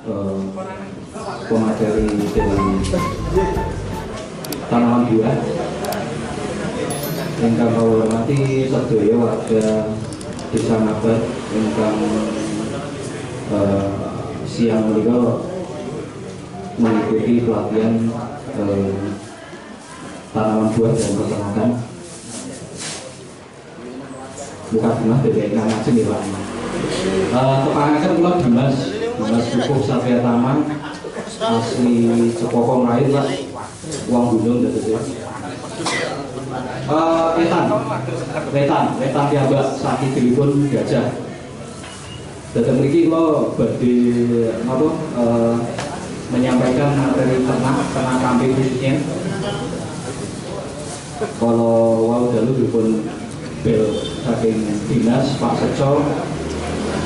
eh, pemateri dari tanaman buah. Ingkang kawula hormati sedaya warga Desa Ngabat ingkang siang menika mengikuti pelatihan tanaman buah dan peternakan. Bukan Dimas dari ingkang ngajeng ya Pak. Kepangaken kula Dimas Pupuk Satria Taman asli Cepokong Rai Pak. Wong Gunung dados ya. Wetan piyambak sakitipun gajah. Datang mriki kula badhe napa menyampaikan materi ternak kambing khususnya. Kalau wau dalu dipun bel saking dinas Pak Seco,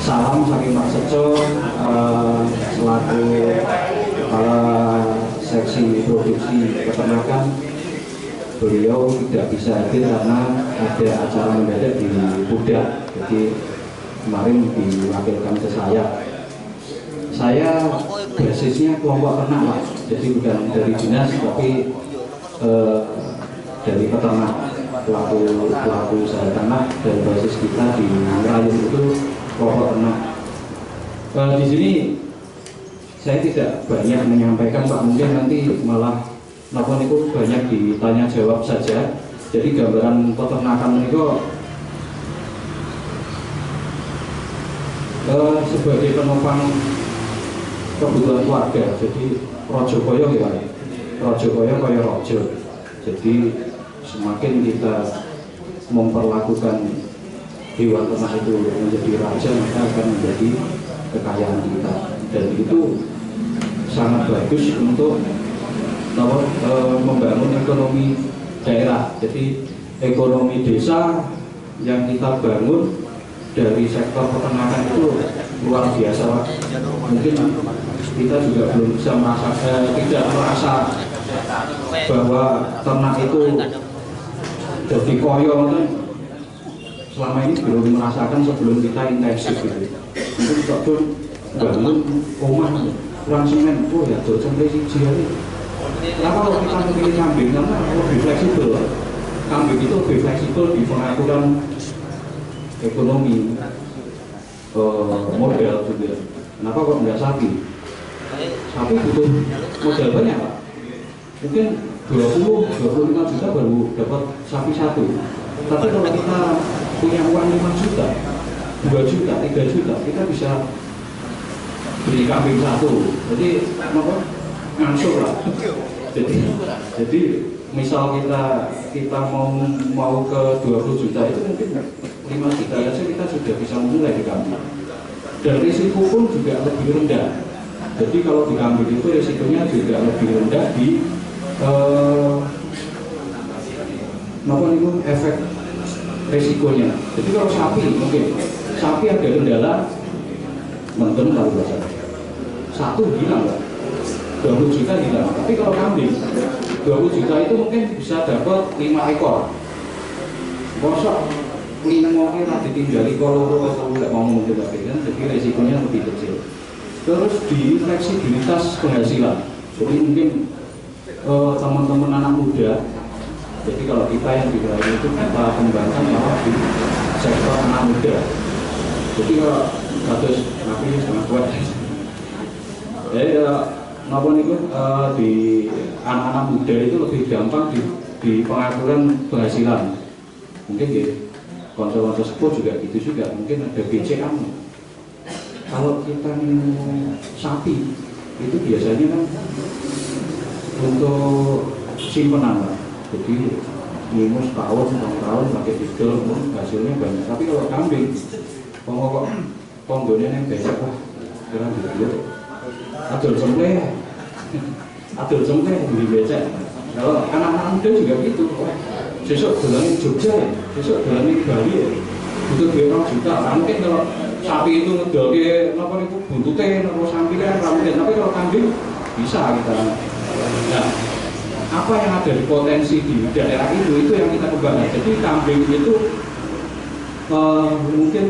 salam saking Pak Seco selaku kepala seksi produksi peternakan. Beliau tidak bisa hadir karena ada acara mendadak di Pudak, jadi kemarin diwakilkan ke saya. Saya basisnya kelompok ternak Pak, jadi bukan dari dinas tapi dari peternak, pelaku usaha ternak, dan basis kita di Rayun itu kelompok ternak. Di sini saya tidak banyak menyampaikan Pak, mungkin nanti malah napa niku banyak ditanya jawab saja. Jadi gambaran peternakan niku sebagai penopang kebutuhan keluarga. Jadi rojo koyo ya, rojo koyo kaya rojo. Jadi semakin kita memperlakukan hewan ternak itu menjadi raja, maka akan menjadi kekayaan kita, dan itu sangat bagus untuk membangun ekonomi daerah. Jadi ekonomi desa yang kita bangun dari sektor peternakan itu luar biasa Pak. Mungkin kita juga belum bisa tidak merasa bahwa ternak itu jadi koyo, selama ini belum merasakan sebelum kita intensif gitu. Mungkin kita pun bangun rumah kurang semen, oh ya jauh sampai siji hari. Kenapa kalau kita memilih kambing? Karena lebih fleksibel. Kambing itu lebih fleksibel di pengaturan ekonomi, modal juga. Kenapa kok nggak sapi? Sapi butuh modal banyak Pak. Mungkin 20-25 juta baru dapat sapi satu. Tapi kalau kita punya uang 5 juta, 2 juta, 3 juta, kita bisa beli kambing satu. Jadi apa? Ngansur lah. Jadi misal kita mau ke 20 juta itu mungkin 5 juta aja kita sudah bisa memulai di kambing. Dan risiko pun juga lebih rendah. Jadi kalau di kambing itu risikonya juga lebih rendah di efek risikonya. Jadi kalau sapi mungkin sapi ada kendala mendem kalau bahasa satu hilang lah, 20 juta hilang. Tapi kalau kambing 20 juta itu mungkin bisa dapat 5 ekor. Kosok 5 ekor ditinggali kalau nggak mau mungkin lagi kan, jadi risikonya lebih kecil. Terus di fleksibilitas penghasilan. Jadi mungkin teman-teman anak muda, jadi kalau kita yang di Raya itu kita kembangkan malah di sektor anak muda. Jadi kalau kasus nabi sangat kuat. Jadi napa niku di anak-anak muda itu lebih gampang di pengaturan penghasilan. Mungkin ya konsul-konsul sepuh juga gitu juga. Mungkin ada BCA. Kalau kita minum sapi itu biasanya kan untuk simpenan Pak. Jadi minum setahun, 2 tahun pakai didol, hasilnya banyak. Tapi kalau kambing, pokok ponggonya yang becek lah, kira gitu. Adol sembelih beli becek. Kalau anak-anak muda juga gitu. Besok dolan Jogja ya, besok dolan Bali ya, butuh duit 2 juta. Mungkin kalau sapi itu ngedolke napa niku buntute napa sampingan mungkin, tapi kalau kambing bisa kita. Nah, apa yang ada di potensi di daerah itu yang kita kembangkan. Jadi kambing itu mungkin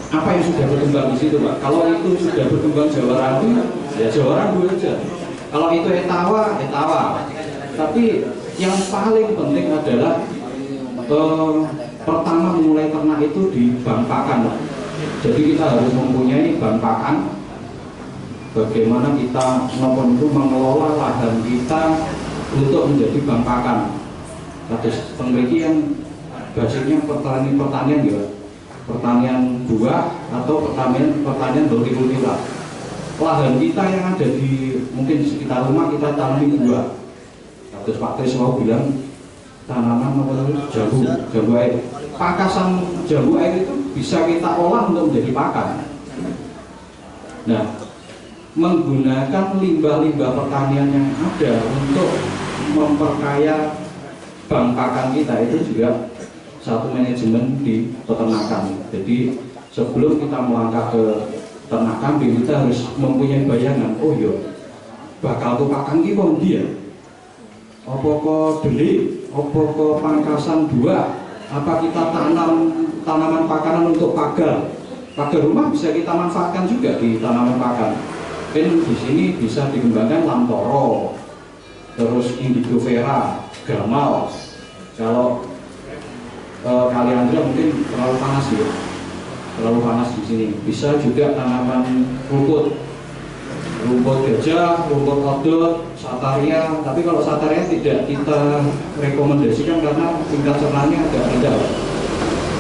apa yang sudah berkembang di situ Pak. Kalau itu sudah berkembang Jawa Randu, ya Jawa Randu aja. Kalau itu etawa, etawa. Tapi yang paling penting adalah pertama memulai ternak itu di bank pakan Pak. Jadi kita harus mempunyai bank pakan. Bagaimana kita mengelola lahan kita untuk menjadi bank pakan. Terus memiliki yang basicnya pertanian ya, pertanian buah atau pertanian hortikultura. Lahan kita yang ada di mungkin sekitar rumah kita tanami buah. Terus Pak Tris mau bilang tanaman jambu air. Pakasan jambu air itu bisa kita olah untuk menjadi pakan. Nah, menggunakan limbah-limbah pertanian yang ada untuk memperkaya bank pakan kita itu juga satu manajemen di peternakan. Jadi sebelum kita melangkah ke ternak kambing, kita harus mempunyai bayangan, oh iya bakal pakan ki kok dia apa kok delik, apa kok pangkasan buah, apa kita tanam tanaman pakanan untuk pagar rumah bisa kita manfaatkan juga di tanaman pakan. Di sini bisa dikembangkan lamtoro, terus indigo vera, gamal. Kalau kaliandra mungkin terlalu panas ya, terlalu panas di sini. Bisa juga tanaman rumput gajah, rumput odot, sataria. Tapi kalau sataria tidak kita rekomendasikan karena tingkat cernanya agak rendah.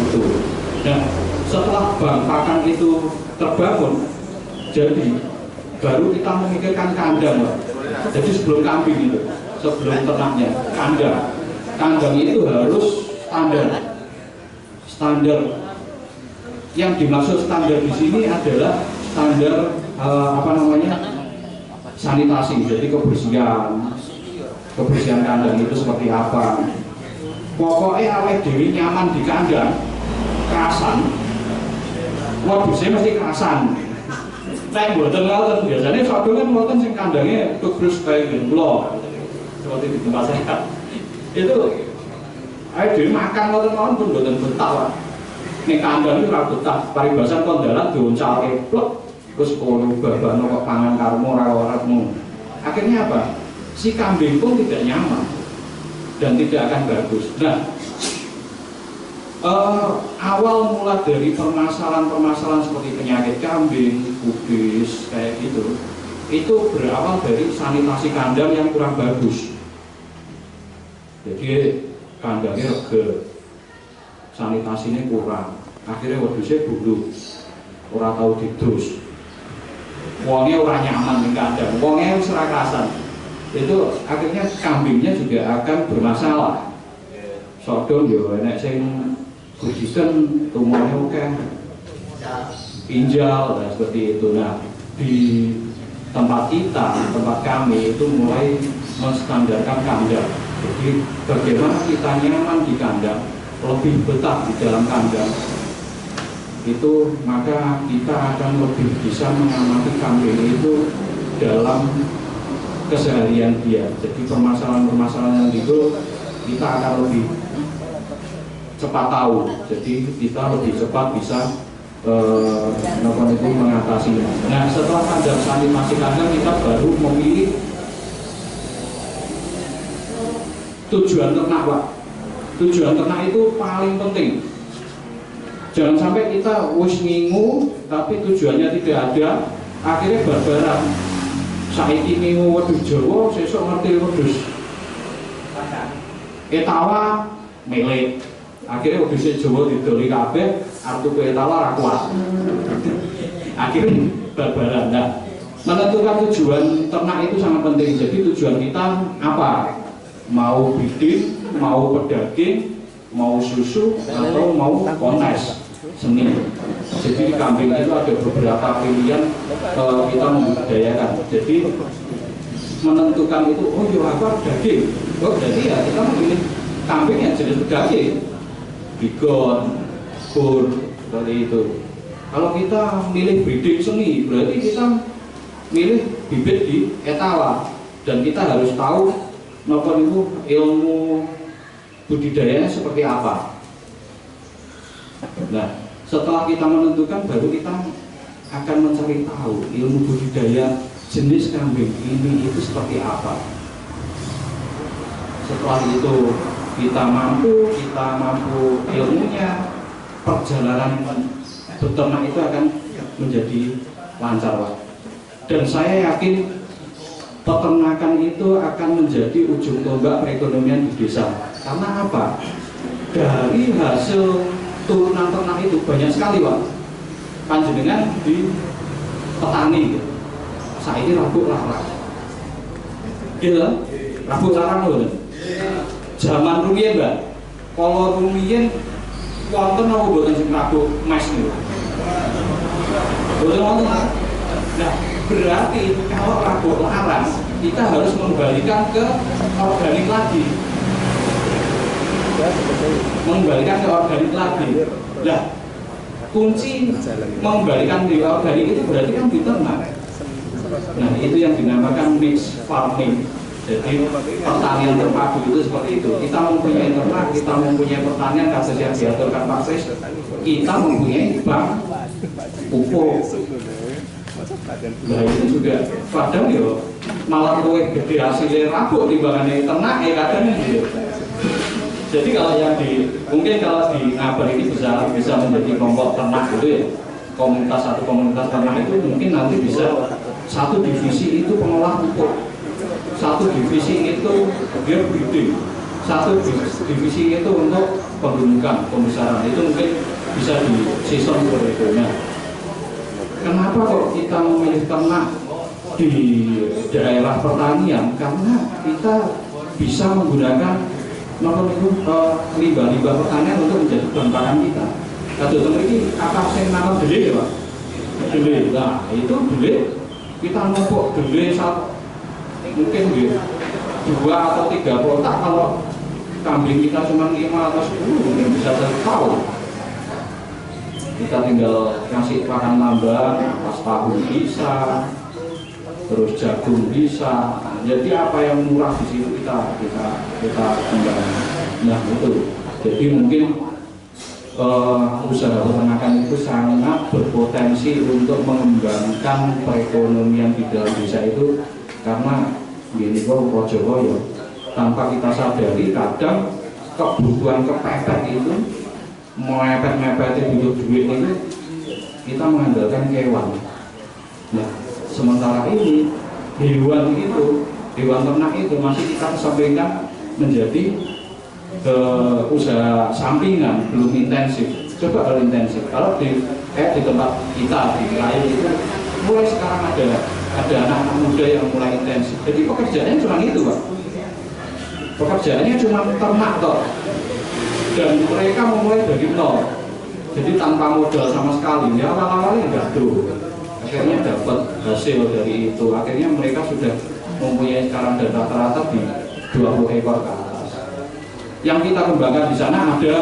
Itu. Nah, setelah bank pakan itu terbangun, jadi baru kita memikirkan kandang Pak. Jadi sebelum kambing itu, sebelum ternaknya, kandang itu harus standar. Yang dimaksud standar di sini adalah standar sanitasi. Jadi kebersihan kandang itu seperti apa. Pokoknya awake dhewe nyaman di kandang, kerasan, wadusnya mesti kerasan. Nek mboten ngoten biasanya sadung kan mboten sing kandangnya terus kayak gelo. Seperti di tempat saya. Itu ayo dhewe makan ngoten pun mboten betah, Pak. Ning kandang iki ora betah, paribasan kondalan dioncalke plek terus kono babano kok pangan karmo ora orangmu. Akhirnya apa? Si kambing pun tidak nyaman dan tidak akan bagus. Nah, awal mula dari permasalahan seperti penyakit kambing, kubis, kayak gitu, itu berawal dari sanitasi kandang yang kurang bagus. Jadi kandangnya rege, sanitasinya kurang, akhirnya wedusnya bulu, orang tahu didus, wongnya orang nyaman di kandang, wongnya serakasan, itu akhirnya kambingnya juga akan bermasalah. Sodom yo enek sing kujikan tumornya oke, pinjal dan seperti itu. Nah, di tempat kami itu mulai menstandarkan kandang. Jadi bagaimana kita nyaman di kandang, lebih betah di dalam kandang, itu maka kita akan lebih bisa mengamati kambing itu dalam keseharian dia. Jadi permasalahan itu kita akan lebih cepat tahu. Jadi kita lebih cepat bisa mengatasinya. Nah, setelah kandang sanitasi kandang, kita baru memilih tujuan ternak, Pak. Tujuan ternak itu paling penting. Jangan sampai kita wis ngingu tapi tujuannya tidak ada, akhirnya barbaran. Saiki ngingu wedhus Jawa, sesuk ngerti wedhus etawa milik. Akhirnya wedhus Jawa didoli kabeh, artu etawa ra kuat. Akhirnya barbaran. Nah, menentukan tujuan ternak itu sangat penting. Jadi tujuan kita apa? Mau bidik, mau pedaging, mau susu, atau mau kontes seni. Jadi di kambing itu ada beberapa pilihan kita membudidayakan. Jadi menentukan itu, oh iya apa daging, oh jadi ya kita memilih kambing yang jenis pedaging, bigon, pur, seperti itu. Kalau kita milih bidik seni, berarti kita milih bibit di etawa, dan kita harus tahu nopo itu ilmu budidayanya seperti apa. Nah, Setelah kita menentukan, baru kita akan mencari tahu ilmu budidaya jenis kambing ini itu seperti apa. Setelah itu kita mampu ilmunya, perjalanan beternak itu akan menjadi lancar, Pak. Dan saya yakin peternakan itu akan menjadi ujung tombak perekonomian di desa. Karena apa? Dari hasil turunan ternak itu banyak sekali, Pak. Panjenengan di petani, saya ini rabuk larang, gitu, rabuk larang loh. Zaman rumiyin, Mbak. Kalau rumiyin wonten apa mboten sing rabuk mes niku? Mboten wonten. Nah, berarti kalau rabuk larang kita harus mengembalikan ke organik lagi. Mengembalikan ke organik lagi. Nah, kunci mengembalikan di organik itu berarti kan di ternak. Nah, itu yang dinamakan mix farming. Jadi pertanian terpadu itu seperti itu. Kita mempunyai ternak, kita mempunyai pertanian kasus yang diaturkan Pak Sis, kita mempunyai bank pupuk. Nah itu juga kadang ya malah luwih gede hasilnya rabuk timbangannya ternak kadang gitu. Jadi kalau yang mungkin kalau di Ngabar ini bisa menjadi kelompok ternak gitu ya, satu komunitas ternak itu mungkin nanti bisa satu divisi itu pengolah pupuk, satu divisi itu dia breeding, satu divisi itu untuk pembentukan pembesaran. Itu mungkin bisa di season berikutnya. Kenapa kok kita memilih ternak di daerah pertanian? Karena kita bisa menggunakan limbah-limbah pertanian untuk menjadi bahan pakan kita. Kados ini apa sing nanam dele ya, Pak? Dele. Nah, itu dele kita numpuk dele mungkin 2 atau 3 kotak. Kalau kambing kita cuma 5 atau 10 mungkin bisa 1 tahun. Kita tinggal ngasih pakan tambang, pas tahu bisa, terus jagung bisa. Jadi apa yang murah di situ kita kembangkan. Nah itu. Jadi mungkin usaha peternakan itu sangat berpotensi untuk mengembangkan perekonomian di dalam desa itu, karena gini kok Projowo ya, tanpa kita sadari kadang kebutuhan kepepet itu mepet-mepet butuh duit itu kita mengandalkan hewan. Nah sementara ini hewan ternak itu masih kita kesampingkan menjadi usaha sampingan, belum intensif. Coba kalau intensif, kalau di tempat kita di wilayah itu mulai sekarang ada anak-anak muda yang mulai intensif. Jadi pekerjaannya cuma itu, Pak. Pekerjaannya cuma ternak toh. Dan mereka memulai dari nol. Jadi tanpa modal sama sekali. Ya awal-awalnya gaduh. Akhirnya dapat hasil dari itu. Akhirnya mereka sudah mempunyai sekarang dan rata-rata di 20 ekor ke atas. Yang kita kembangkan di sana ada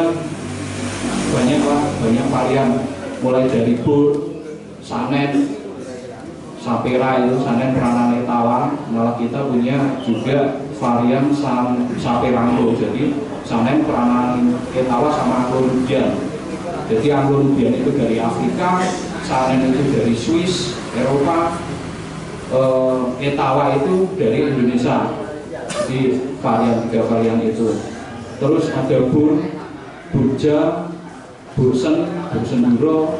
banyak varian, mulai dari bur, sanen, sapera itu sanen peranan etawa. Malah kita punya juga varian saperango. Jadi sanen peranan etawa sama anglo-nubian. Jadi anglo-nubian itu dari Afrika, sanen itu dari Swiss, Eropa, etawa itu dari Indonesia. Jadi 3 varian itu. Terus ada burja, bursen duro,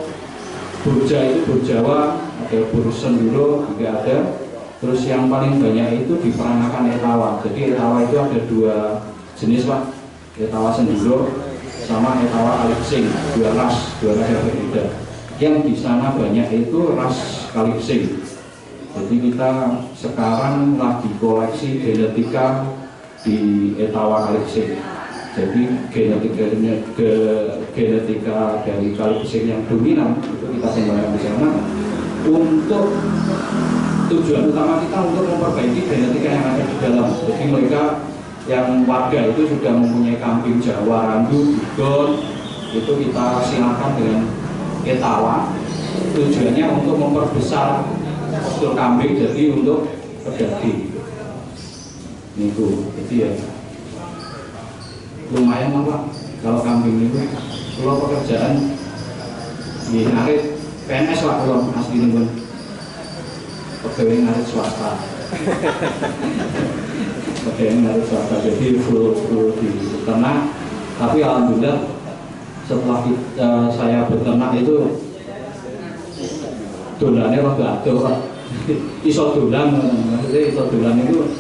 burja itu burjawa, ada bursen duro juga ada. Terus yang paling banyak itu diperanakan etawa. Jadi etawa itu ada 2 jenis, Pak. Etawa senduro sama etawa kalipsing, 2 ras yang berbeda. Yang di sana banyak itu ras kalipsing. Jadi kita sekarang lagi koleksi genetika di etawa kalipsing. Jadi genetika dari kalipsing yang dominan itu kita kembangkan di sana untuk tujuan utama kita untuk memperbaiki genetika yang ada di dalam. Jadi mereka yang warga itu sudah mempunyai kambing Jawa, Randu, Bigon, itu kita silakan dengan etawa. Tujuannya untuk memperbesar postur kambing, jadi untuk pedaging. Niku, jadi ya lumayan lah Pak. Kalau kambing itu, kalau pekerjaan Iya, ngarit PNS Pak kalau asli ini pun pegawai ngarit swasta. Pegawai ngarit swasta, jadi full di ternak. Tapi alhamdulillah setelah saya beternak itu dolannya rada adoh Pak. Iso dolan, maksudnya iso dolan itu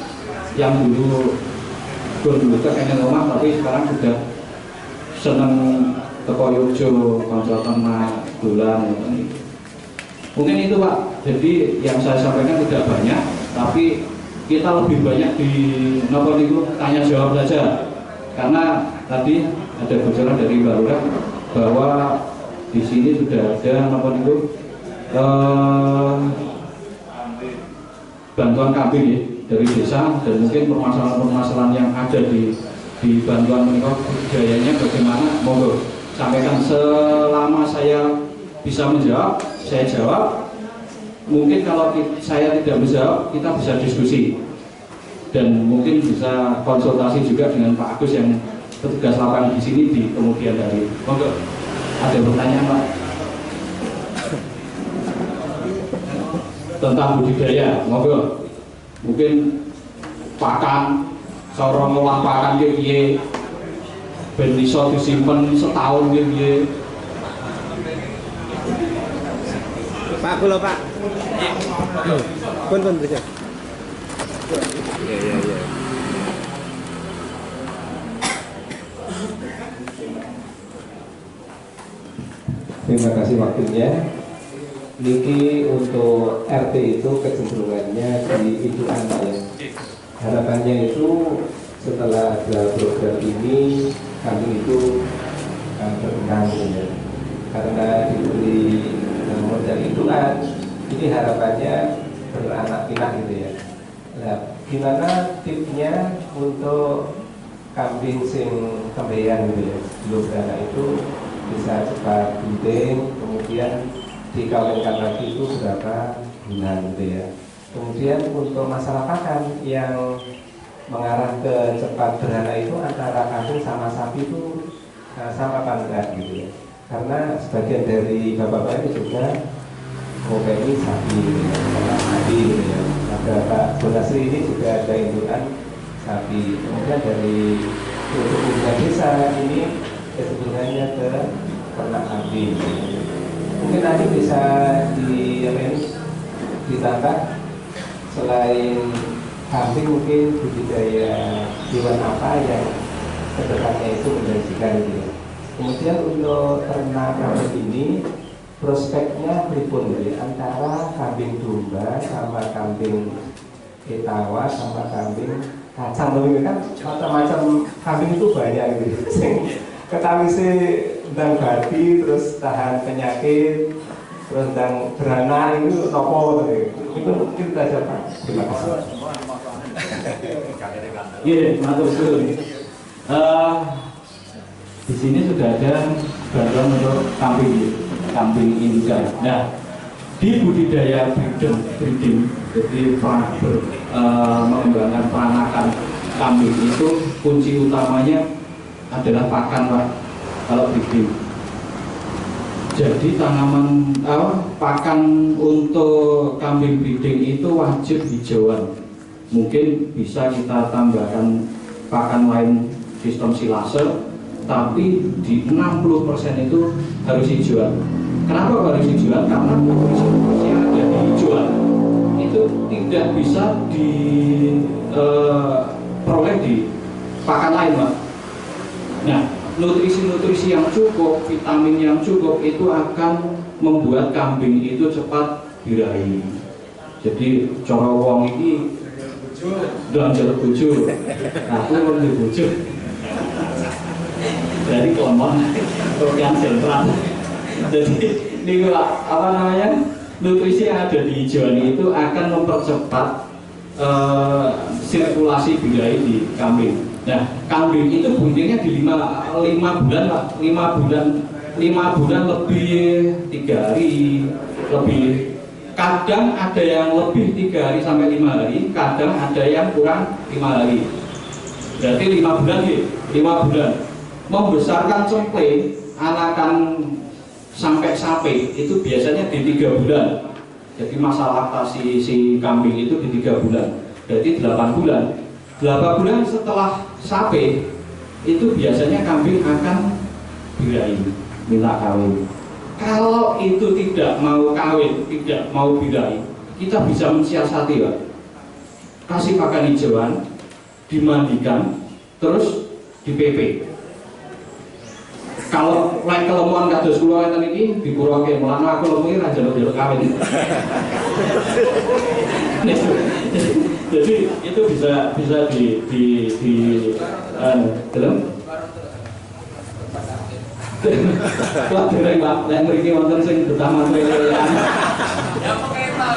yang dulu ke kene omah, tapi sekarang sudah seneng teko Yogyo, kanca ternak, dolan. Mungkin itu Pak. Jadi yang saya sampaikan tidak banyak, tapi kita lebih banyak di nomor itu tanya jawab saja. Karena tadi ada bocoran dari Mbak Lurah bahwa di sini sudah ada nomor itu bantuan kambing ya, dari desa, dan mungkin permasalahan-permasalahan yang ada di bantuan menikah budayanya bagaimana, monggo sampaikan. Selama saya bisa menjawab, saya jawab. Mungkin kalau saya tidak menjawab, kita bisa diskusi dan mungkin bisa konsultasi juga dengan Pak Agus yang petugas lapangan di sini di kemudian hari. Monggo, ada pertanyaan Pak tentang budidaya, monggo. Mungkin pakan, cara ngolah pakan piye, ben iso disimpen setahun piye. Pak, kula Pak. Pun bisa. Iya. Terima kasih waktunya. Niki untuk RT itu kecenderungannya di ibu anak ya. Harapannya itu setelah ada program ini kami itu berkenan ya. Karena diberi modal induan, ini harapannya beranak pinak gitu ya. Nah, gimana tipsnya untuk kambing sing kembayan gitu ya, belum beranak itu bisa cepat breeding, kemudian dikawinkan lagi itu berapa bulan gitu ya. Kemudian untuk masalah pakan yang mengarah ke cepat beranak itu antara kambing sama sapi itu sama apa enggak gitu ya. Karena sebagian dari bapak-bapak itu juga ini sapi gitu ya, sama sapi gitu ya. Ada Pak Bonasri ini juga ada indukan sapi. Kemudian dari untuk hubungan desa ini kecenderungannya ke ternak kambing. Mungkin nanti bisa ditambah selain kambing mungkin budidaya hewan apa yang kedepannya itu menjanjikan gitu ya. Kemudian untuk ternak kambing ini prospeknya pripun gitu ya, antara kambing domba sama kambing etawa sama kambing kacang, tapi kan macam-macam kambing itu banyak gitu. Ketawisi tentang babi, terus tahan penyakit, terus tentang beranak itu topo itu mungkin saja Pak. Terima kasih. Iya, matur suwun. Di sini sudah ada bantuan untuk kambing indukan. Nah, di budidaya breeding, jadi mengembangkan peranakan kambing itu kunci utamanya adalah pakan Pak, kalau breeding. Jadi tanaman pakan untuk kambing breeding itu wajib hijauan. Mungkin bisa kita tambahkan pakan lain sistem silase, tapi di 60% itu harus hijauan. Kenapa harus hijauan? Karena nutrisi yang ada di hijauan itu tidak bisa diperoleh di pakan lain Pak. Nah, nutrisi-nutrisi yang cukup, vitamin yang cukup itu akan membuat kambing itu cepat birahi. Jadi cara wong ini belanja bojo, aku belanja bojo. Jadi kelemon, yang sentral. Jadi ini apa namanya, nutrisi yang ada di hijauan itu akan mempercepat sirkulasi birahi di kambing. Nah, kambing itu buntingnya di 5 bulan Pak, 5 bulan lebih 3 hari lebih. Kadang ada yang lebih 3 hari sampai 5 hari, kadang ada yang kurang 5 hari. Berarti 5 bulan ya, 5 bulan. Membesarkan cemplay anakan sampai sapi itu biasanya di 3 bulan. Jadi masa laktasi si kambing itu di 3 bulan. Jadi 8 bulan. 8 bulan setelah sapi itu biasanya kambing akan birahi, minta kawin. Kalau itu tidak mau kawin, tidak mau birahi, kita bisa mensiasati, Pak. Kasih pakan hijauan, dimandikan, terus di PP. Kalau lain kelemuan kados kula ngeten iki dikuroke mulane aku lemu iki ra njaluk kawin. Jadi itu bisa di dalam Pak dereng Pak, nek mriki wonten sing betama pelean. Ya peketa.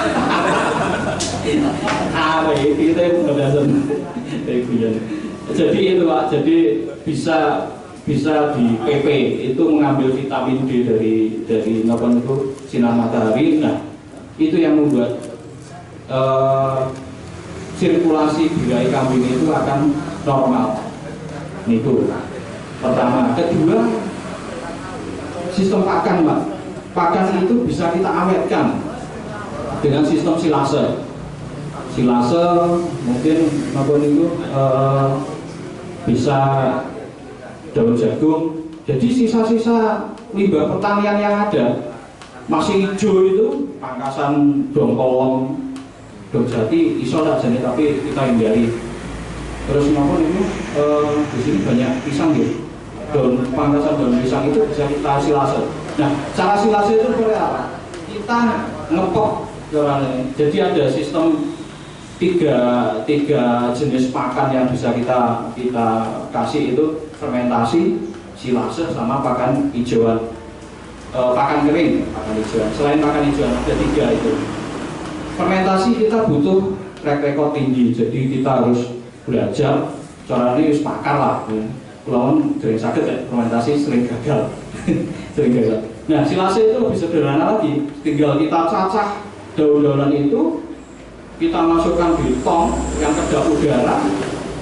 Iki kita pembahasan. Jadi itu Pak, jadi bisa di PP itu mengambil vitamin D dari napa itu sinar matahari. Nah, itu yang membuat sirkulasi birahi kambing itu akan normal. Itu pertama. Kedua, sistem pakan, Pak. Pakan itu bisa kita awetkan dengan sistem silase. Silase mungkin napa itu bisa daun jagung. Jadi sisa-sisa limbah pertanian yang ada masih hijau itu pangkasan dongkolong, dong jati iso tak jadi tapi kita hindari. Terus napa itu di sini banyak pisang ya. Daun pangkasan daun pisang itu bisa kita silase. Nah, cara silase itu seperti apa? Kita ngepok caranya. Jadi ada sistem tiga jenis pakan yang bisa kita kasih itu fermentasi, silase, sama pakan hijauan, pakan kering, pakan hijauan. Selain pakan hijauan ada 3 itu. Fermentasi kita butuh track record tinggi, jadi kita harus belajar caranya harus pakar lah. Lawan sering sakit ya, fermentasi sering gagal, sering gagal. Nah, silase itu lebih sederhana lagi, tinggal kita cacah daun-daunan itu, kita masukkan di tong yang kedap udara,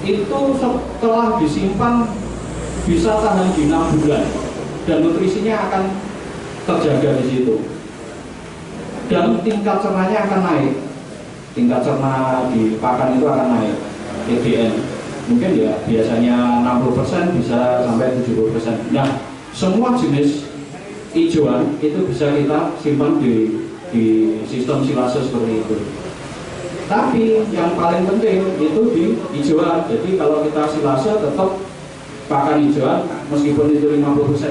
itu setelah disimpan bisa tahan di 6 bulan dan nutrisinya akan terjaga di situ dan tingkat cernanya akan naik. Tingkat cerna di pakan itu akan naik, TDN mungkin ya biasanya 60% bisa sampai 70%. Nah, semua jenis hijauan itu bisa kita simpan di sistem silase seperti itu. Tapi yang paling penting itu di hijauan. Jadi kalau kita silase tetap pakan hijauan, meskipun itu 50%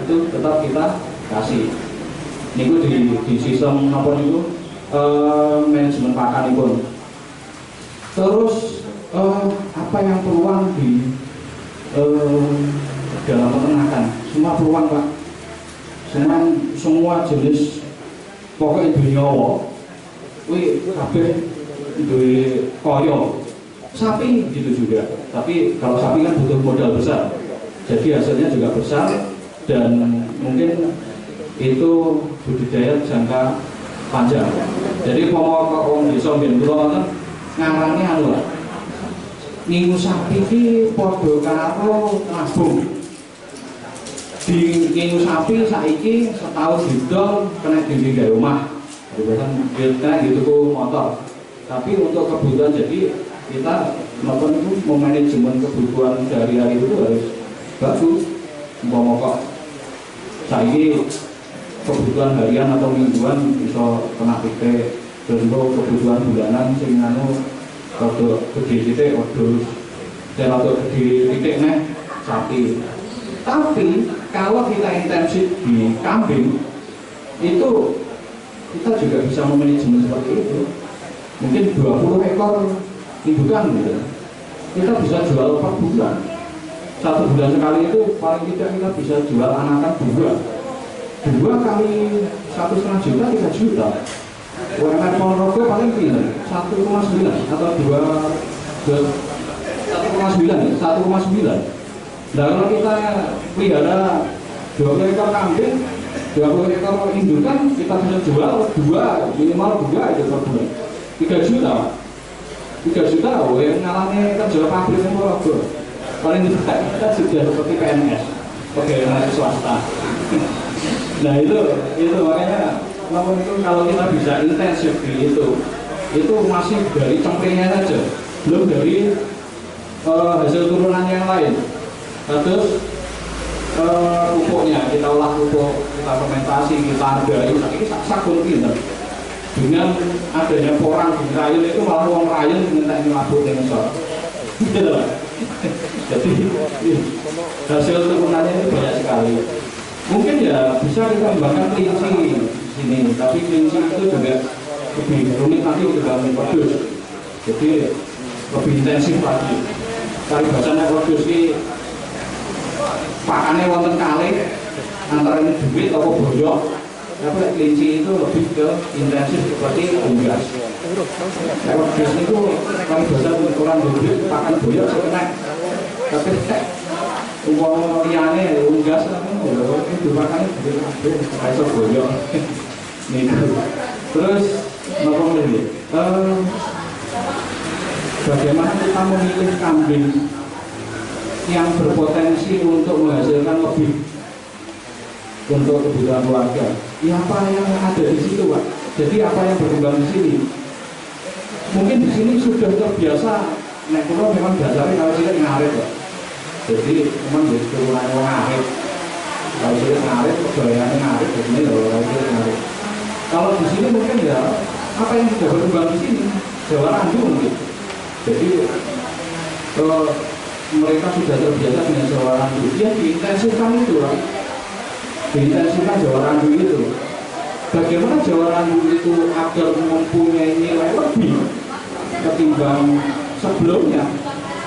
itu tetap kita kasih. Ini di sistem apa itu manajemen pakan itu. Terus apa yang peluang di dalam peternakan? Semua peluang, Pak. Semua jenis pokoknya dunia wih kabeh duwe koyo. Sapi gitu juga, tapi kalau sapi kan butuh modal besar, jadi hasilnya juga besar dan mungkin itu budidaya jangka panjang. Jadi mau orang desa mbiyen kula wonten ngarane anu lah, ngingu sapi iki padha karo nabung. Di ngingu sapi saiki setahun didol kena dhewe gawe omah. Bukan kita gitu motor, tapi untuk kebutuhan jadi kita melakukan itu memanajemen kebutuhan sehari-hari itu harus bagus. Mau kok saya kebutuhan harian atau mingguan bisa kena titik, dan kebutuhan bulanan sing anu rada gede titik odus dan rada gede titik nih sapi. Tapi kalau kita intensif di kambing itu kita juga bisa memanajemen seperti itu. Mungkin 20 ekor indukan gitu. Kita bisa jual per bulan. 1 bulan sekali itu paling tidak kita bisa jual anakan 2 kali 1,5 juta 3 juta. UMR Ponorogo paling pinter 1,9 atau 1,9 ya, 1,9. Nah kalau kita pelihara 20 ekor kambing, 20 ekor indukan kita bisa jual 2, minimal 2 itu per bulan 3 juta. 3 juta, yang ngalami kerja pabrik yang Ponorogo paling tidak kita sudah seperti PNS. pegawai swasta. Nah itu makanya namun itu kalau kita bisa intensif di itu masih dari cemplingnya saja, belum dari hasil turunan yang lain. Terus pupuknya kita olah pupuk, kita fermentasi, kita hargai, ini sakun pinter. Dengan adanya porang di rayun itu malah uang rayun minta ini mabuk dengan sor. Gitu. Jadi hasil turunannya itu banyak sekali. Mungkin ya bisa kita kembangkan kelinci di sini, tapi kelinci itu juga lebih rumit nanti juga produs. Jadi lebih intensif lagi. Kali bahasanya produs ini pakannya wonten kalih antara ini duit atau boyok. Tapi kelinci itu lebih ke intensif seperti unggas. Produs itu kali bahasa ukuran duit pakan boyok sebenarnya. Tapi uang liane unggas itu pakannya duit kayak boyok. Nih terus ngomong lagi. Bagaimana kita memilih kambing yang berpotensi untuk menghasilkan lebih untuk kebutuhan keluarga? Ya apa yang ada di situ, Pak? Jadi apa yang berkembang di sini? Mungkin di sini sudah terbiasa. Nek kulo memang dasarnya kalau tidak ngarit, Pak. Jadi memang di turunan orang ngarit. Kalau tidak ngarit, kebayangannya ngarit, jadi kalau tidak ngarit. Kalau di sini mungkin ya apa yang sudah berkembang di sini, Jawa Randu mungkin. Jadi mereka sudah terbiasa dengan Jawa Randu. Ya diintensifkan itu, Pak. Diintensifkan Jawa Randu itu. Bagaimana Jawa Randu itu agar mempunyai nilai lebih ketimbang sebelumnya?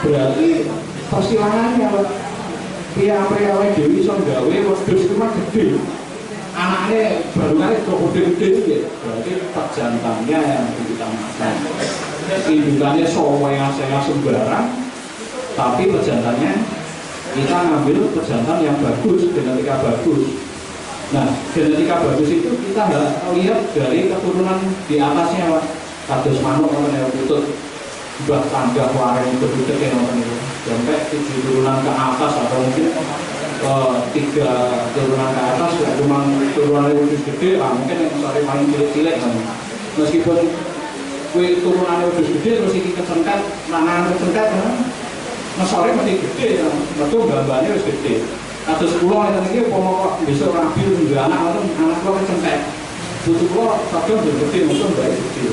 Berarti persilangannya, Pak. Pria-pria Dewi Songgawe wedhus itu mah gede. Anaknya baru kali cukup gede, berarti perjantannya yang diutamakan. Indukannya soya sembarang, tapi perjantannya kita ngambil perjantan yang bagus, genetika bagus. Nah, genetika bagus itu kita lihat dari keturunan di atasnya, Pak. Kados manuk yang putut, buat tangga wareng itu yang itu. Sampai 7 turunan ke atas atau mungkin 3 turunan ke atas ya cuma turunan lebih gede, mungkin yang sore paling cilik-cilik kan. Meskipun turunan lebih gede terus ini kecentet, nangan kecentet kan. Sore masih gede ya, betul gambarnya harus gede. Ada 10 yang ini pokok besok rapi juga anak lo kecentet. Butuh lo kadang gede, mungkin baik gede.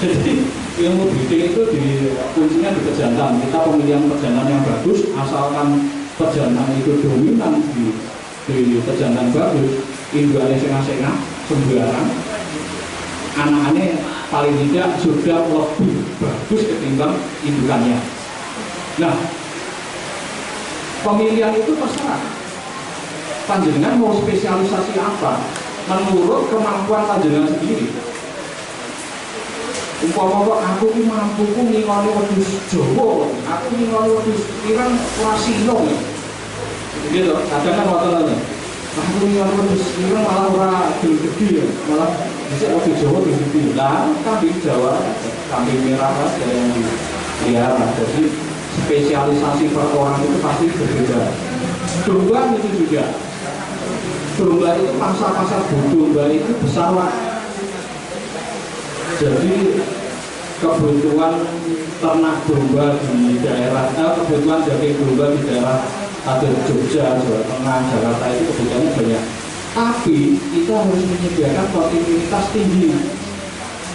Jadi ilmu breeding itu kuncinya di pejantan. Kita pemilihan pejantan yang bagus, asalkan pejantan itu dominan di pejantan bagus, indukannya sengah-sengah, sembarang, anak-anaknya paling tidak sudah lebih bagus ketimbang indukannya. Nah, pemilihan itu terserah. Panjenengan mau spesialisasi apa? Menurut kemampuan panjenengan sendiri. Umpama aku ini mampu ngingoni wedhus Jawa, aku ngingoni wedhus Iran Rasino. Gitu, kadang kan waktu aku ngingoni wedhus Iran malah ora gede, malah bisa wedhus Jawa gede. Lah, kambing Jawa, kambing merah ada yang dipelihara. Jadi spesialisasi per orang itu pasti berbeda. Domba itu juga. Domba itu pasar domba itu besar, Pak. Jadi kebutuhan ternak domba di daerah, kebutuhan daging domba di daerah ada Jogja, Jawa Tengah, Jakarta itu kebutuhannya banyak. Tapi kita harus menyediakan kontinuitas tinggi.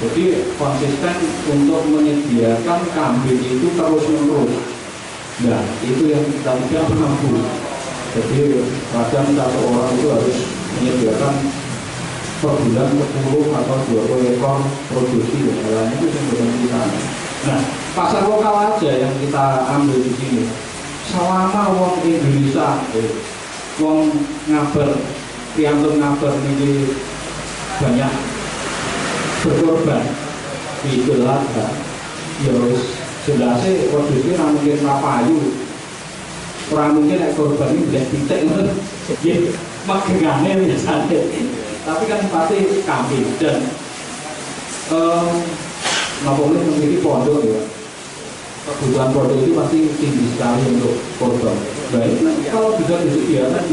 Jadi konsisten untuk menyediakan kambing itu terus-menerus. Nah, itu yang kita tidak mampu. Jadi kadang satu orang itu harus menyediakan per bulan 10 atau 20 ekor produksi dan lain-lain itu yang berada di sana. Nah, pasar lokal aja yang kita ambil di sini. Selama wong Indonesia, wong ngabar, piantun ngabar ini banyak berkorban di Idul Adha. Ya wis jelasnya produksi ora mungkin payu. Ora mungkin nek korban iki blek titik ngono. Nggih, magengane biasane. Tapi kan pasti kambing dan Napoli memiliki pondok ya. kebutuhan produk itu pasti tinggi sekali untuk korban. Baik, kalau bisa disediakan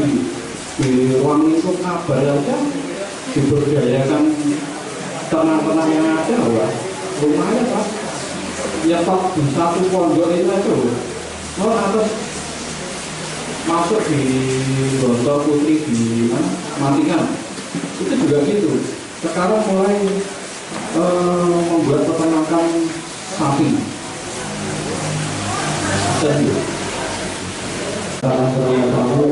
di ruang lingkup kabar aja, diberdayakan tenang-tenang yang ada, wah, lumayan Pak. Ya Pak, di satu pondok itu aja loh. Oh, atas masuk di Gontor Putri di mana? Matingan. Itu juga gitu. Sekarang mulai membuat peternakan sapi. Dan sekarang kamu